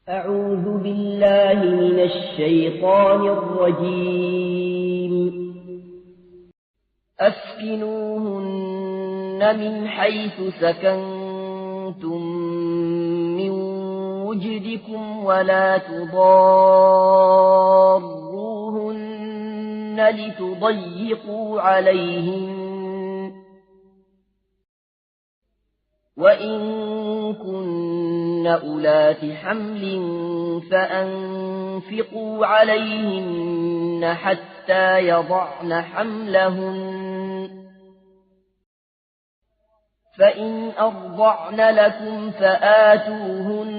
أعوذ بالله من الشيطان الرجيم أسكنوهن من حيث سكنتم من وجدكم ولا تضاروهن لتضيقوا عليهن وإن كن أولات حمل فأنفقوا عليهن حتى يضعن حملهن فإن أرضعن لكم فآتوهن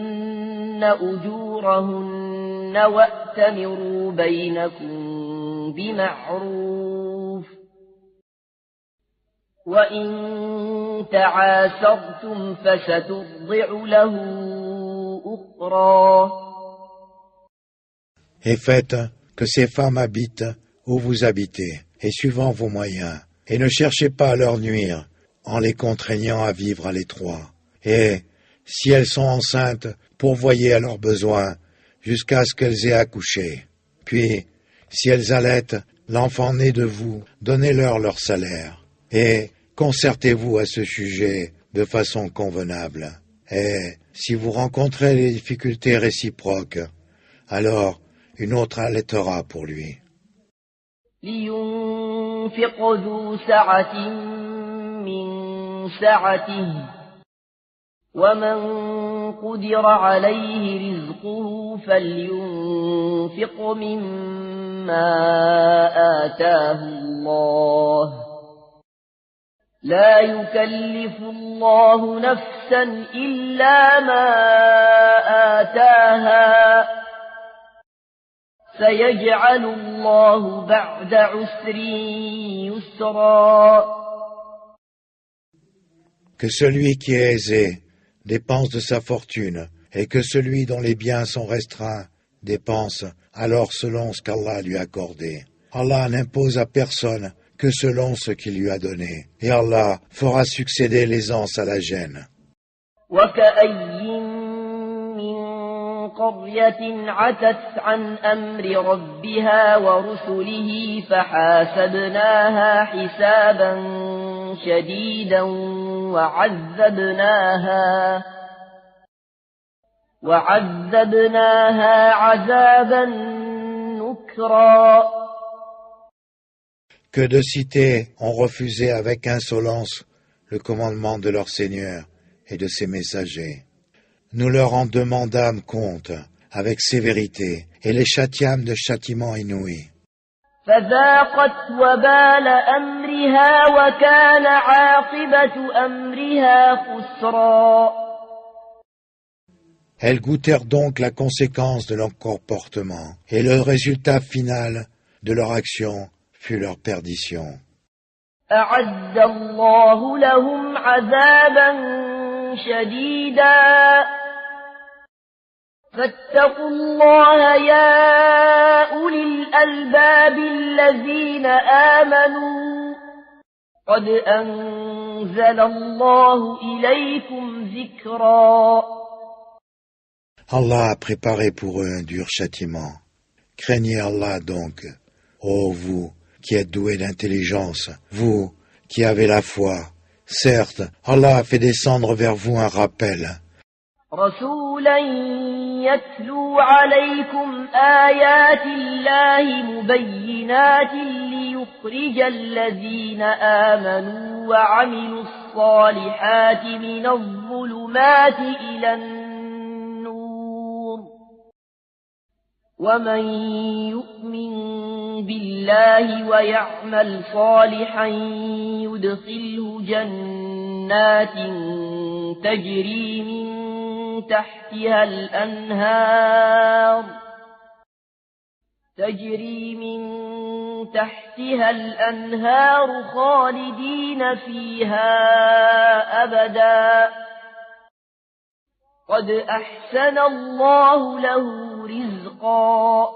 أجورهن وأتمروا بينكم بمعروف وإن تعاسرتم فسترضع له أخرى. Et faites que ces femmes habitent où vous habitez, et suivant vos moyens, et ne cherchez pas à leur nuire, en les contraignant à vivre à l'étroit. Et, si elles sont enceintes, pourvoyez à leurs besoins, jusqu'à ce qu'elles aient accouché. Puis, si elles allaitent, l'enfant né de vous, donnez-leur leur salaire. Et concertez-vous à ce sujet de façon convenable. Et, si vous rencontrez des difficultés réciproques, alors une autre allaitera pour lui. لينفق ذو سعة من سعته ومن قدر عليه رزقه فلينفق مما آتاه الله لا يكلف الله نفسا إلا ما آتاها سيجعل الله بعد عسر يسرا. Que celui qui est aisé dépense de sa fortune, et que celui dont les biens sont restreints dépense alors selon ce qu'Allah lui a accordé. Allah n'impose à personne que selon ce qu'il lui a donné, et Allah fera succéder l'aisance à la gêne. قرية عتت عن أمر ربها ورسله فحاسبناها حسابا شديدا وعذبناها عذابا نكرا. Que de cités ont refusé avec insolence le commandement de leur Seigneur et de ses messagers. Nous leur en demandâmes compte avec sévérité et les châtiâmes de châtiments inouïs. فذاقت وبال أمرها وكان عاقبة أمرها خسرا. Elles goûtèrent donc la conséquence de leur comportement, et le résultat final de leur action fut leur perdition. أعد الله لهم عذابا شديدا فاتقوا الله يا أولي الألباب الذين آمنوا قد أنزل الله إليكم ذكرا. Allah a préparé pour eux un dur châtiment. Craignez Allah donc, ô vous qui êtes doués d'intelligence, vous qui avez la foi. Certes, Allah a fait descendre vers vous un rappel. رسولا يتلو عليكم آيات الله مبينات ليخرج الذين آمنوا وعملوا الصالحات من الظلمات إلى النور ومن يؤمن بالله ويعمل صالحا يدخله جنات تجري من تحتها الأنهار خالدين فيها أبدا قد أحسن الله له رزقا.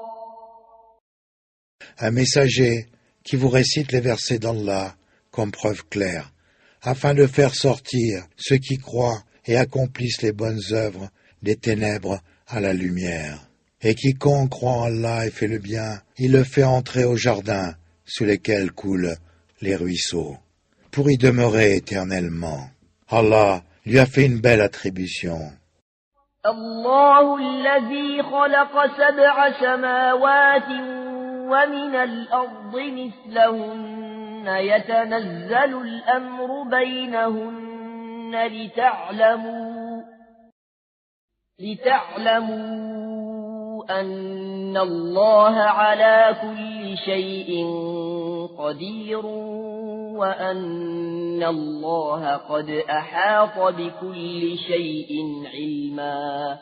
Un messager qui vous récite les versets d'Allah comme preuve claire, afin de faire sortir ceux qui croient et accomplissent les bonnes œuvres des ténèbres à la lumière. Et quiconque croit en Allah et fait le bien, il le fait entrer au jardin sous lesquels coulent les ruisseaux, pour y demeurer éternellement. Allah lui a fait une belle attribution. الله الذي خلق 7 سماوات ومن الأرض مثلهن يتنزل الأمر بينهن لتعلموا أن الله على كل شيء قدير وأن الله قد أحاط بكل شيء علما.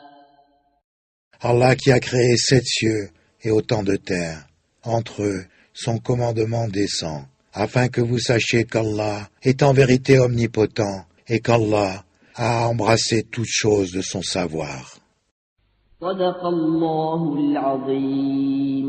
Allah qui a créé 7 cieux et autant de terres, entre eux, son commandement descend, afin que vous sachiez qu'Allah est en vérité omnipotent et qu'Allah a embrassé toutes choses de son savoir. صدق الله العظيم.